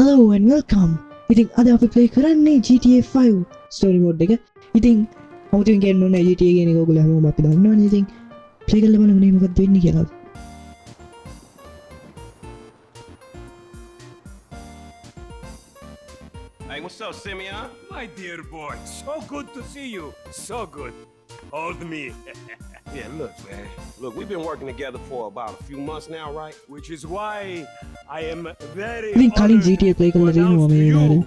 Hello and welcome. ඉතින් අද අපි play කරන්නේ GTA 5 story mode එක. ඉතින් 아무튼 කියන්න ඕනේ GTA කියන එක ඔයගොල්ලෝ හැමෝම අපි දන්නවනේ. ඉතින් play කරලා බලමු මේ මොකක්ද වෙන්නේ කියලා. Hey, what's up, Simeon? My dear boy, so good to see you. So good. Hold me. Yeah, look, man. Look, we've been working together for about a few months now, right? Which is why I am very ඉතින් කලින් honored GTA play to කරලා තියෙනවා announce to මේ you, වෙලාවේ.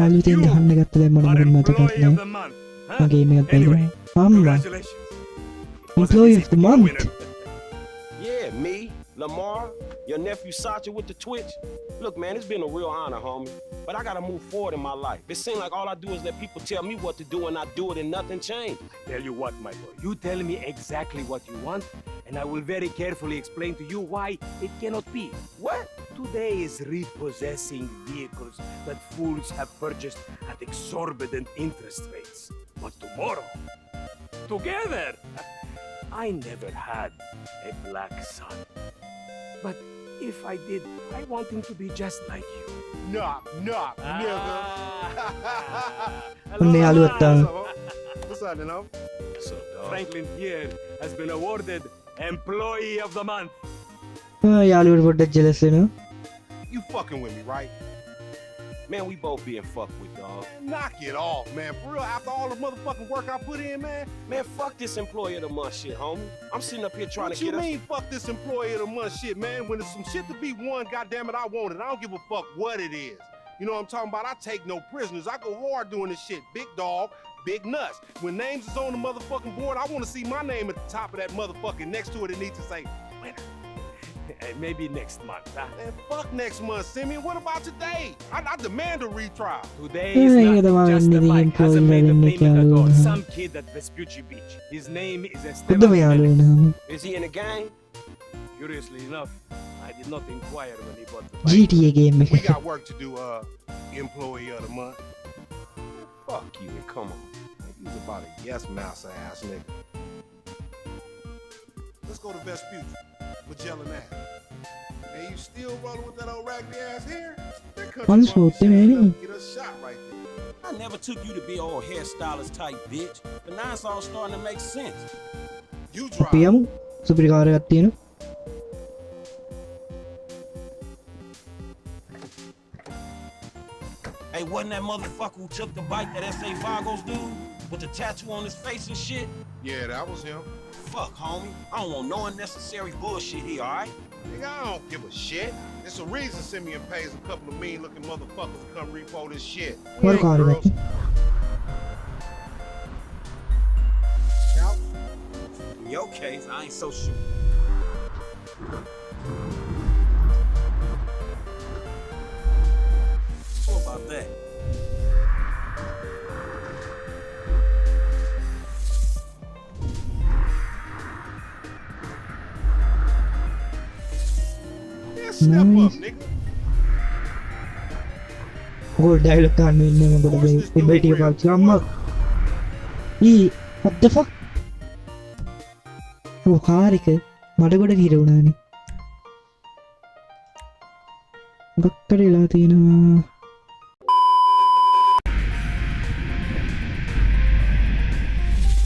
අලුතෙන් ගහන්න ගත්ත දැන් මට are මොකද මතකත් Employee of the නැහැ. Month. මම game එකක් play Anyway, කරනවා. අම්මා congratulations. Employee of the month. Yeah, me, Lamar, your nephew Sacha with the Twitch. Look, man, it's been a real honor, homie. But I gotta move forward in my life. It seems like all I do is let people tell me what to do and I do it and nothing changes. Tell you what, my boy. You tell me exactly what you want, and I will very carefully explain to you why it cannot be. What? Today is repossessing vehicles that fools have purchased at exorbitant interest rates. But tomorrow, together, I never had a black son. But if I did, I want him to be just like you. Knock, knock, nigga. ඔන්න යාළුවත් තාම. What's up, Nino? What's up, dog? Franklin here has been awarded Employee of the Month. යාළුවට පොඩ්ඩක් jealous වෙනවා. You fucking with me, right? Man, we both being fucked with, dog. Knock it off, man. For real, after all the motherfucking work I put in, man. Man, fuck this employee of the month shit, homie. I'm sitting up here trying What to you get mean, fuck this employee of the month shit, man? When there's some shit to be won, goddamn it, I want it. I don't give a fuck what it is. You know what I'm talking about? I take no prisoners. I go hard doing this shit. Big dog, big nuts. When names is on the motherfucking board, I want to see my name at the top of that motherfucking next to it. It needs to say winner. Maybe next month. Huh? Man, fuck next month, Simeon. What about today? I demand a retrial. Today Yeah, is yeah, not the one just with a the bike. Hasn't made a employee payment at all. level. Some kid at Vespucci Beach. His name is හොඳම Esteban. යාළුවා නම. Is he in the gang? Curiously enough, I did not inquire when he bought the bike. GTA game එක. We got work to do, employee of the month. Fuck you, and come on. He's about a yes mouse ass nigga. Let's go to Vespucci, Magellan Ave. Hey, you still rolling with that old raggedy ass hair? That country Once bumpkin more, shit man. enough to get us shot right there. I never took you to be old hairstylist type bitch. But now it's all starting to make sense. You අපි drive. යමු. සුපිරි car එකක් තියෙනවා. Hey, wasn't that motherfucker who took the bike that S.A. Vagos dude? With the tattoo on his face and shit? Yeah, that was him. Fuck, homie. I don't want no unnecessary bullshit here, alright? Nigga, I don't give a shit. There's a reason Simeon pays a couple of mean looking motherfuckers to come repo this shit. We මොකද ain't car girls. එකක්. Out. In your case, I ain't so sure. What about that? Yeah, step up, Nice. nigga. Goal dialogue ගන්න ඉන්නේ මොකද මේ ඉබේටිය පාවිච්චි අම්මා ඊ what the fuck ඔව් කාර් එක මඩ ගොඩ ගිර වුණානේ මොකක් කරලා තියෙනවා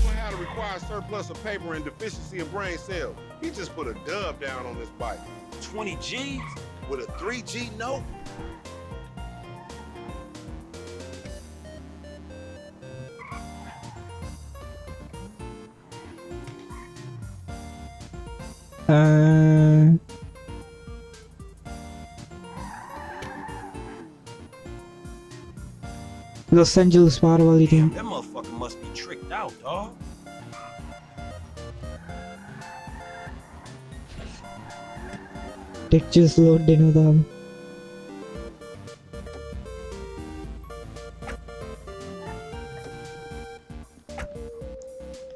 Gonna have to require surplus of paper and deficiency of brain cells. He just put a dub down on this bike 20 G's? with a 3G note. Los Angeles පාරවල් ඉතින් Damn, that motherfucker must be tricked out, dog. Textures load වෙනවා තාම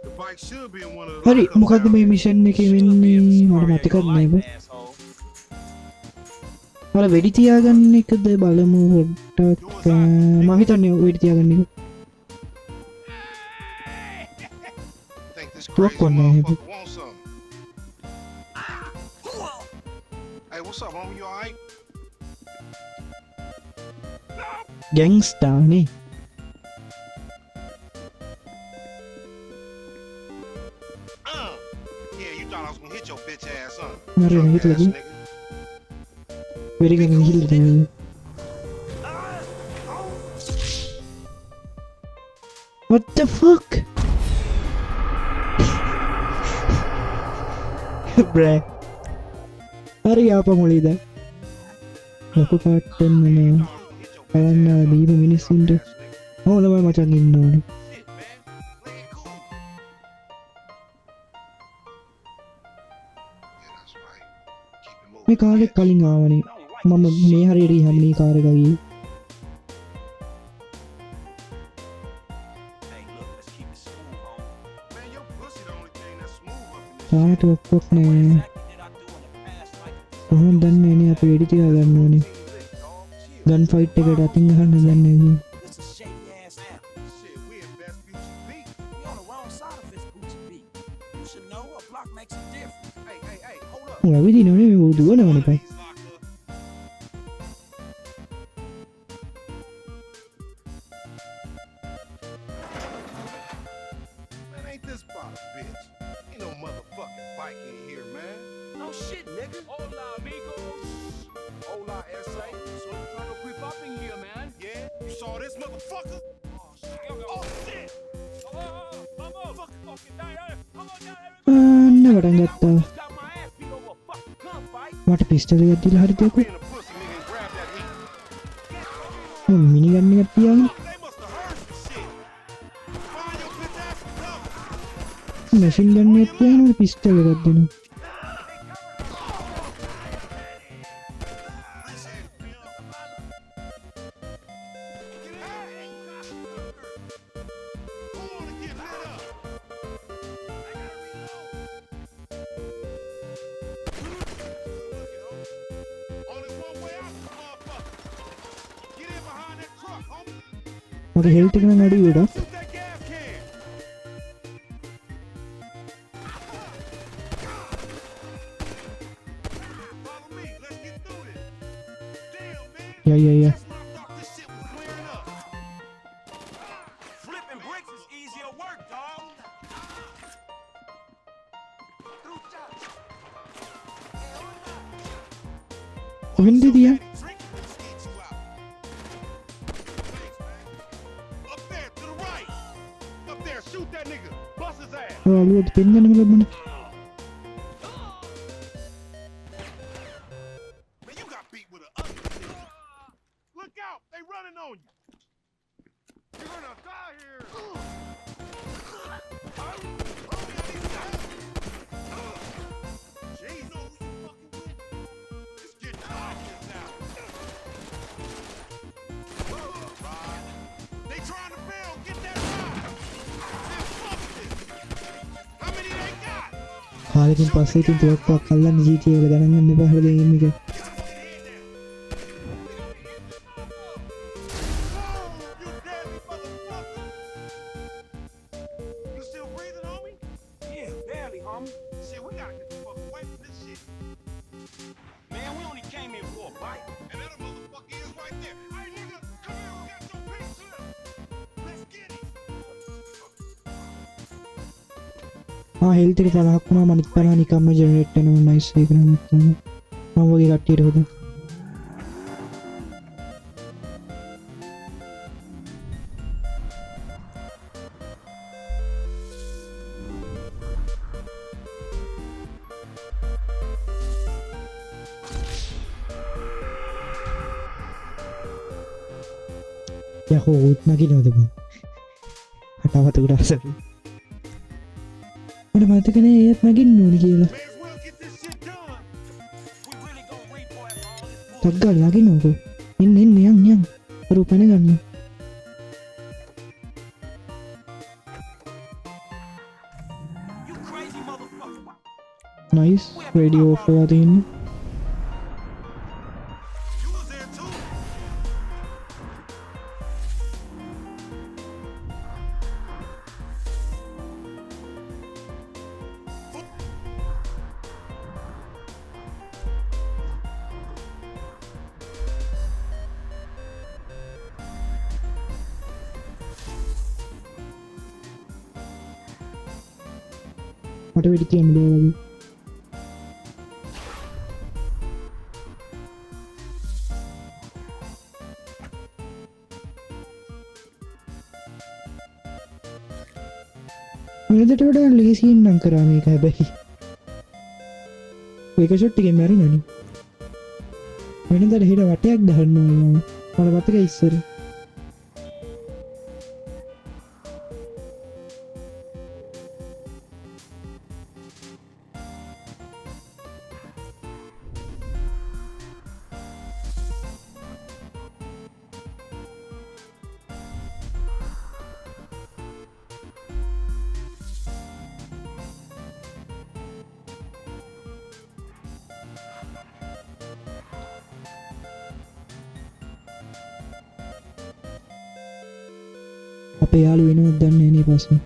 The bike should be in one of the හරි lockups මොකක්ද down මේ there. Mission එකේ Should be වෙන්නේ in the මට story of මතකත් your නෑ life, බ asshole. මල වෙඩි තියාගන්න එකද බලමු පොඩ්ඩක් මම හිතන්නේ වෙඩි තියාගන්න එක Think this Look crazy on there, motherfucker wants something. Hey, what's up, homie? You alright? ගැන්ස්ටා නේ Yeah, you thought I was gonna hit your bitch ass, huh? මරණ Drunk හිටලා ass ගිහින් nigga. වෙරිගෙන ගිහිල්ලා තමයි what the fuck bruh හරි ආපමුලිද ලොකු පාට්ටන් නේ බලන්න දීප මිනිස්සුන්ට හොලම මචන් ඉන්න ඕනේ මේ කාලෙක් කලින් ආවනේ මම මේ හරියට හැමලී කාරක ගියේ Man, your pussy the only thing that's smooth up in තාමට ඔක්කොක් නෑ කොහොමද දන්නේ නේ අපි වෙඩි ටික ගන්න ඕනේ ගන් ෆයිට් එකට අතින් ගහන්න දන්නේ නෑ It's a shady ass app. this shit. We in best future beat. We on the wrong side of this Gucci beat. You should know a block makes a difference. Hey, hold up. මම ඇවිදිනවනේ මේ දුවනවනේ පයි He's locked up. Man, ain't this about a bitch? Ain't no motherfucking bike in here, man. No shit, nigga. Hola, amigos. Hola, SA. So you trying to creep up in here, man? Yeah, you saw this motherfucker? Oh shit! Vamos, fucking die. Vamos, die. අන්න පටන් ගත්තා Got my ass beat over a fucking gunfight. මට පිස්ටල් එකක් දීලා හරි දෙයක්ද Being a pussy nigga and grab that heat. මම මිනි ගන්න එකක් තියාගෙන They must have heard some shit. Find your bitch ass some cover. Machine ගන්න එකක් තියාගෙන මට පිස්ටල් එකක් දෙනවා Who wanna get lit up? Only one way out, motherfucker. Get in behind that truck, homie. මගේ හෙල්ට් එක නම් අඩු ගොඩක් Shoot that gas can. Follow me. Let's get through this. Damn, man. යා යා යා That's when I thought this shit was clearing up. Flipping bricks is easier work, dog. කොහෙන්ද තියා Drink it, let's get you out. Thanks, man. Up there, to the right. Up there, shoot that nigga. Bust his ass. අලුත් පෙන්වන්න ලැබුණා Man, you got beat with an ugly nigga. Look out, they running on you. You're gonna die here. Jeez, know who you fucking with? It's getting obvious now. Ride. They trying to bail. Get that ride. Man, fuck this. How many they got? කාලෙකින් පස්සේ ඉතින් තුවක්කුවක් අල්ලන්න GTA වල ගණන් ගන්න එපා හරිද game එක You deadly motherfucker! You still breathing, homie? Yeah, barely, homie. Shit, we gotta get the fuck away from this shit. Man, we only came here for a bite. And that motherfucker is right there. Hey, nigga, come here, we got your pink slip. Let's get it. හෙල්ට් එක 50ක් වුණා මනිත් 50 නිකම්ම generate වෙනවා nice ඒක නම් නැත්තම් මම වගේ කට්ටියට හොද යහෝ උත් නගිනවද බං හටවතකට අසරි මට මතකනේ ඒත් නගින්න ඕනි කියලා May as well get this shit done. We really gonna repo after all this bull. ටග්ගල් නගින්නකෝ එන්න යන් අර පැන ගන්න You crazy motherfucker. Nice radio off වෙලා තියෙන්නේ You was there too. මට වෙඩි කියන්න බෑ වගේ වෙනදට වඩා ලේසියෙන් නම් කරා මේක හැබැයි ඒක ෂොට් එකෙන් මැරුණනේ වෙනදට හිට වටයක් දහන්න ඕනේ මම මතක ඉස්සර අපේ යාළු වෙනවත් දන්නේ නේ පස්සේ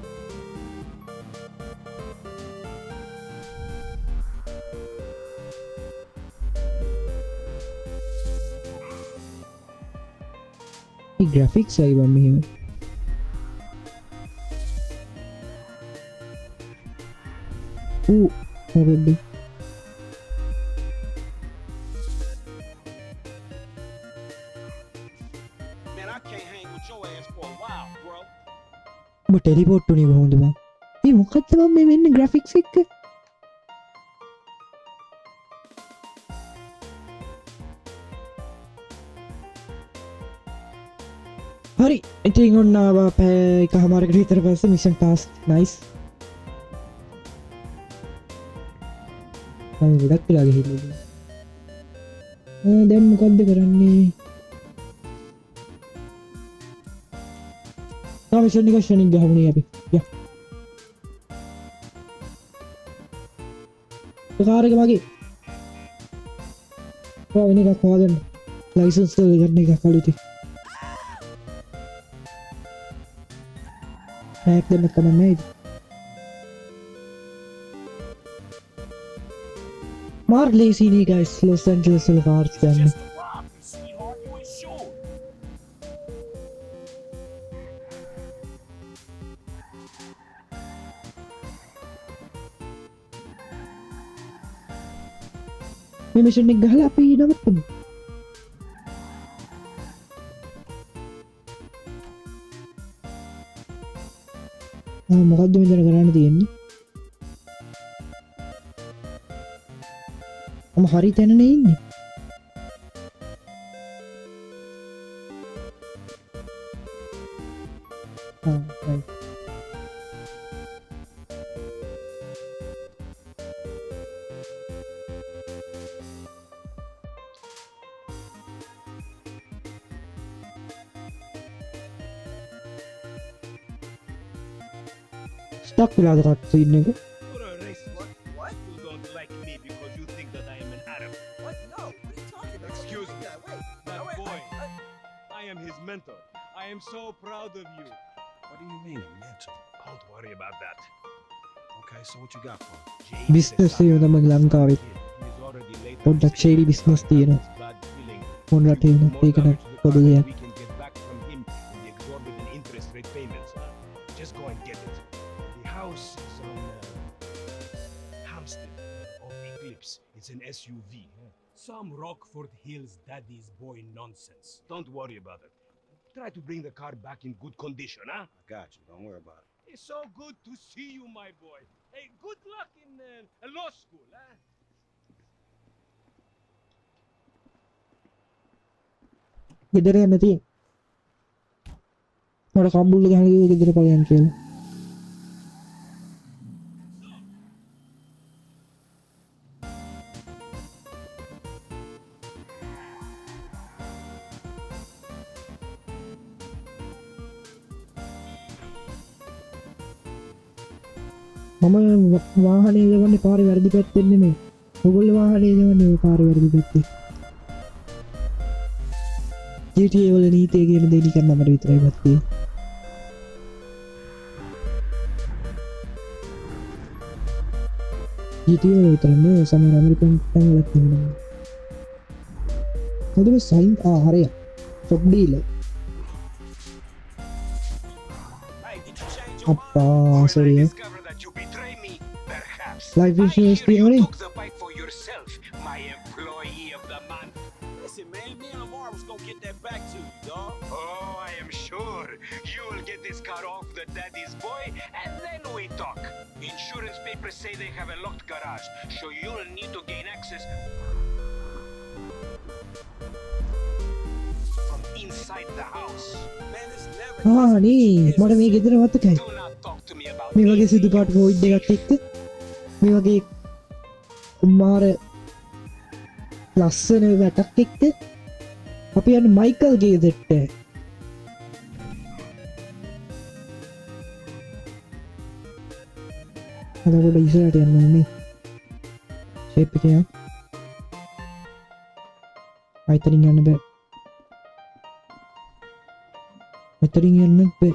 මේ graphics අය වම් මෙහෙම already Man, I can't hang with your ass for a while, bro. ඔබ ටෙලිපෝට් උනේ කොහොමද බං මේ මොකක්ද බං මේ වෙන්නේ graphics එක්ක හරි ඉතින් ඔන්න ආවා පැය එකමාරකට විතර පස්සේ මිෂන් පාස් නයිස් මම ගොඩක් වෙලා ගිහිල්ලා දැන් මොකද්ද කරන්නේ මිෂන් එක ෂනික් ගහමුනේ අපි යා කාර් එක මගේ වෙන එකක් හොයාගන්න ලයිසන්ස් එක ගන්න එකක් අලුතේ Naik dan rekaman aja Marley sini guys Los Angeles Boulevard dan Just a rock, sweetheart. You ain't sure. මේ මිෂන් එක ගහලා අපි නවත්තමු මොකක්ද මෙතන කරන්න තියෙන්නේ මම හරි තැනනේ ඉන්නේ right stuck වෙලාද කට්සින් එක You're a racist. What? You don't like me because you think that I am an Arab. What? No. What are you talking about? Excuse me. Yeah, wait. That No, wait, boy. I- I am his mentor. I am so proud of you. What do you mean, mental? Don't worry about that. Okay, so what you got for me? Jay business says එක තමයි ලංකාවේ he's already late. පොඩ්ඩක් shady business තියෙනවා Bad feeling. මොන රටේ වුණත් ඒක නම් පොදු දෙයක් We can get back from him in the exorbitant interest rate payments. Just go and get it. The house is on Hampstead of Eclipse. It's an SUV. Some Rockford Hills daddy's boy nonsense. Don't worry about it. Try to bring the car back in good condition, huh? I got you. Don't worry about it. It's so good to see you, my boy. Hey, good luck in law school, huh? ගෙදර යන්න තියෙන මට කම්බුල්ල ගහන කිව්ව ගෙදර ඵලයන් කියලා මම වාහනේ යවන්නේ පාරේ වැරදි පැත්තෙන් නෙමෙයි. ඔයගොල්ලෝ වාහනේ යවන්නේ පාරේ වැරදි පැත්තේ. GTA වල නීතිය කියන දේ නිකන් අපිට විතරයි මතකයි. GTA වල විතර නෙවෙයි සමහර ඇමරිකන් තැන්වලත් තියෙනවා. හොඳම සයින් හරිය. Top ඩීලර්. Hey, did you change your අප්පා mind? Or sorry. did I discover that you betray me? Perhaps. Life I insurance hear you තියෙනවනේ took the bike for yourself, my employee of the month. Listen, man, me and Lamar was gonna get that back to you, dog. Oh, I am sure you will get this car off the daddy's boy, and then we talk. Insurance papers say they have a locked garage, so you'll need to gain access from inside the house. Man, it's never ආනේ මට මේ ගෙදර මතකයි Do not talk to me about මේ වගේ AC. සිදු පාට වෝයිඩ් එකක් එක්ක මේ වගේ මාර ලස්සන වැටක් එක්ක අපි යන්න මයිකල්ගේ ගෙදරට අදකොට ඉස්සරහට යන්න ඕනේ ෂේප් එක යන්න අයිතරින් යන්න බෑ මෙතරින් යන්න බෑ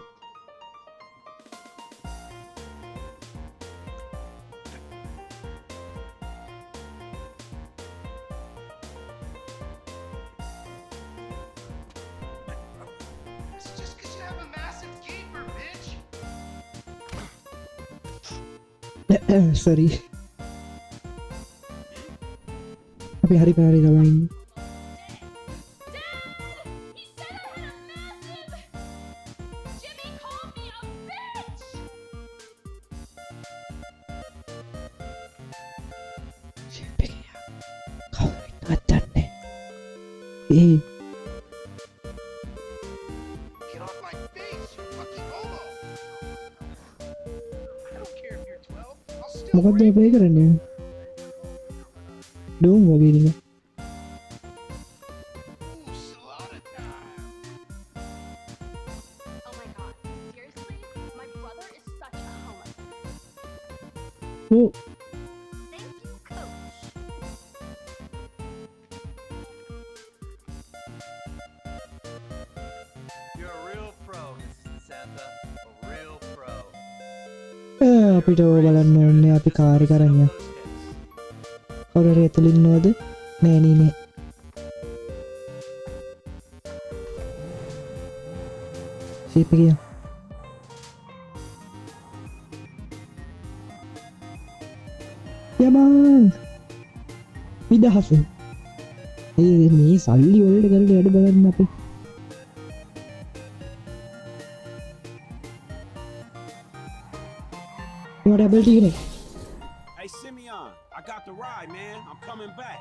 It's just because you have a massive gaper, bitch. සරි අපි හරි පාරේ තමයි ඉන්නේ He said I had a massive. Jimmy called me a bitch. Shape එක යන්න කවුරුත් දන්නේ ඒ Get off my face, you fucking homo. I don't care if you're 12. I'll still මොකක්ද rape ප්ලේ කරන්නේ ඩෝම් වගේ නික you. Ooh, Solana time. Oh my god. Seriously? My brother is such a homo. O Thank you, coach. You're a real pro, Mrs. Santa. A real pro. අපිට ඕ බලන්න ඕන්නේ අපි කාරි කරන්න කවුරු හරි ඇතුළේ ඉන්නවද නෑ නේ ෂේප් එක යන්න යමන් විදහස ඒ මේ සල්ලි වලට කරලා වැඩ බලන්න අපි ඒවා double ටිකනේ Hey, Simeon, I got the ride, man. I'm coming back.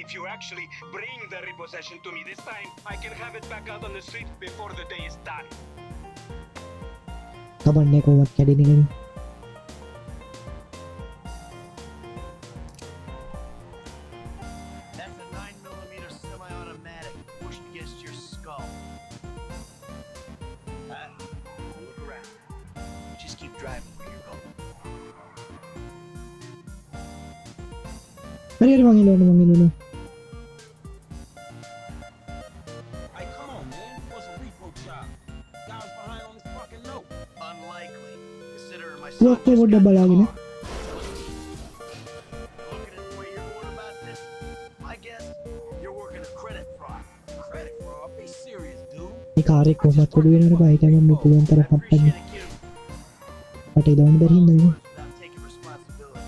If you actually bring the repossession to me this time, I can have it back out on the street before the day is done. කබන්නේ කොහොමද කැඩෙන්නේ That's a 9mm semi-automatic pushed against your skull. Look around. Just keep driving where you're going. හරි හරි මං එනවා Hey, come on, man. What's a repo job? Guys behind on this fucking note. Unlikely, considering my Look, son just what got the the balagin, car. Looking at the way you're going about this, I guess you're working a credit fraud. Credit fraud? Be serious, dude. මේ car එක කොහොමද පොඩි වෙනවද bike එකෙන් මේ පුළුවන් තරම් I හම්පන්න appreciate it, kid. මට ඉදවන්න බැරි හින්දා නේ Without taking responsibility.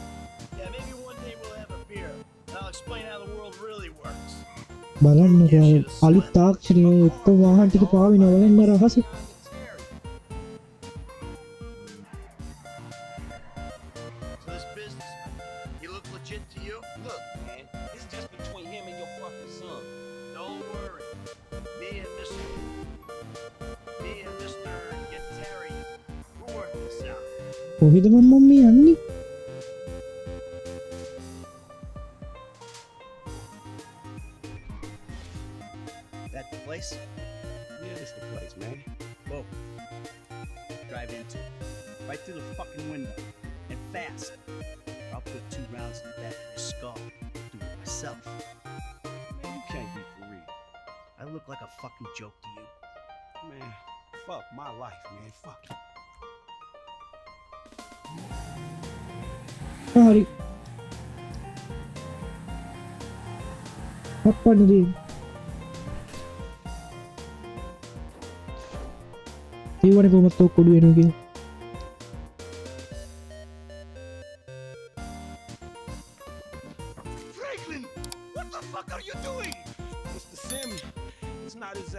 Yeah, maybe one day we'll have a beer, and I'll explain how the world really works. බලන්නකෝ අලුත් තාක්ෂණය ඔක්කොම වාහන ටික පාවිනවා බලන්න රහස So this business, you look legit to you? Look, man, it's just between him and your fucking son. Don't worry. Me and Mr. Terry, we'll work this out. කොහෙද මම මේ යන්නේ That the place? Yeah, it's the place, man. Whoa. Drive into it. Right through the fucking window. And fast. Or I'll put 2 rounds in the back of your skull. Do it myself. Man, you can't be for real. I look like a fucking joke to you. Man, fuck my life, man. Fuck it. හරි අප්පන්නේ ඒවනේ කොහොමද ඔක්කොඩු වෙනවා කියලා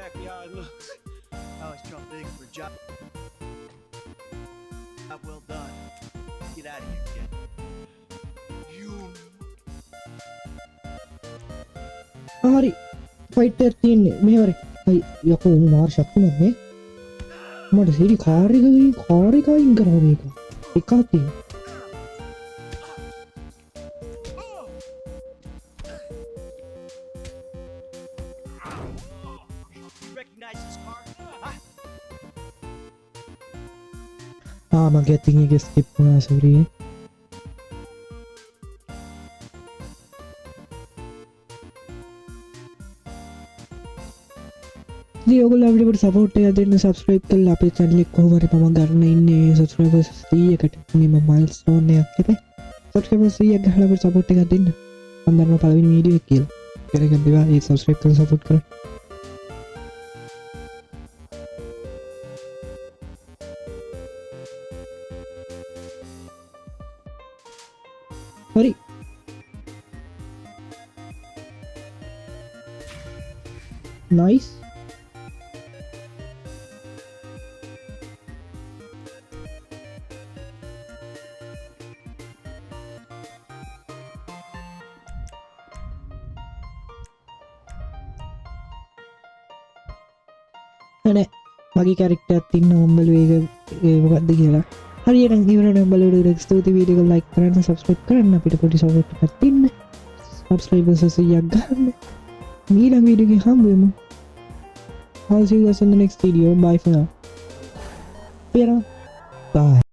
exactly how it looks. I was Trump big for a job. Job well done. Get out of here, kid. හරි fighter තියන්නේ මේවර යකෝ මාර් ශක්තිමත්නේ මට සිරි කාර්යකකින් කාරිකයින් කරම මේක එකතිය You recognize this car? මගේ ඇතින් එක ස්කිප් වුණා සෝරියේ ඔගොල්ලෝ අපිට සපෝට් එක දෙන්න සබස්ක්‍රයිබ් කරලා අපේ channel එක කොහොම හරි මම ගන්න ඉන්නේ subscribers 100කට මේ milestone එකක් එකයි subscribers 100ක් ගහලා අපිට සපෝට් එකක් දෙන්න මම දන්නවා පළවෙනි වීඩියෝ එක කියලා කෙනෙක් දෙවා ඒ subscribe කරලා සපෝට් කරන්න හරි nice නෑ මගේ කැරක්ටර් තින්න උඹල වේග මොකක්ද කියලා හරියට ඉවරට උඹලට ස්තුති වීඩියෝ එක ලයික් කරන්න සබස්ක්‍රයිබ් කරන්න අපිට පොඩි සපෝට් එකක් දෙන්න සබස්ක්‍රයිබර්ස් 100ක් ගන්න ඊළඟ වීඩියෝ එකේ හම්බ වෙමු I'll see you guys in the next video bye for now bye